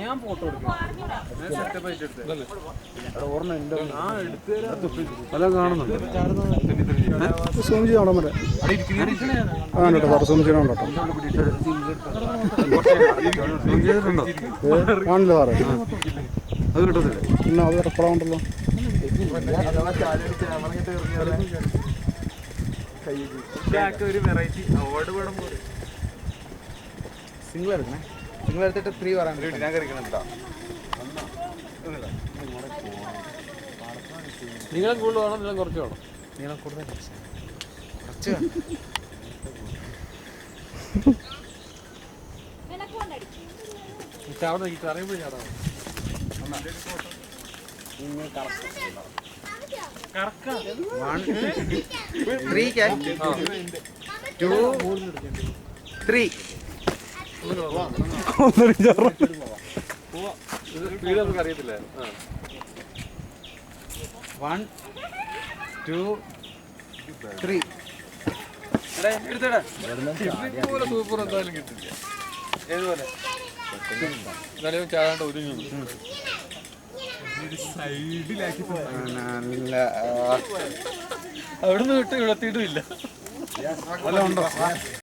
ഞാൻ ഫോട്ടോ എല്ലാം കാണുന്നുണ്ട്. സൂം ചെയ്ത് കാണാൻ പറ്റാം. കേട്ടോ സാർ സൂം ചെയ്യണം കേട്ടോ. കാണില്ല സാറേ. അത് കിട്ടത്തില്ല. പിന്നെ അത് എപ്പോഴാ ഉണ്ടല്ലോ. ഒരു വെറൈറ്റി അവാർഡ് വേണം പോലെ സിംഗിൾ എടുക്കണേ. സിംഗിൾ എടുത്തിട്ട് 3 പറയാൻ ഞാൻ കഴിക്കണോ. നീളം കൂടുതൽ വേണം, നീളം കുറച്ച് വേണം. നീളം കൂടുതൽ കുറച്ച് ചാവണം. ഈ അറിയുമ്പോൾ ചാടാം. 2 3 വീടൊന്നും അറിയത്തില്ല. 1 2 3 പോലെ സൂപ്പർ എന്തായാലും കിട്ടില്ല. ഏതുപോലെ എന്നാലും ചാടാണ്ട് ഒരുങ്ങി അവിടുന്ന് വിട്ട് ഇവിടെത്തിയിട്ടും ഇല്ല.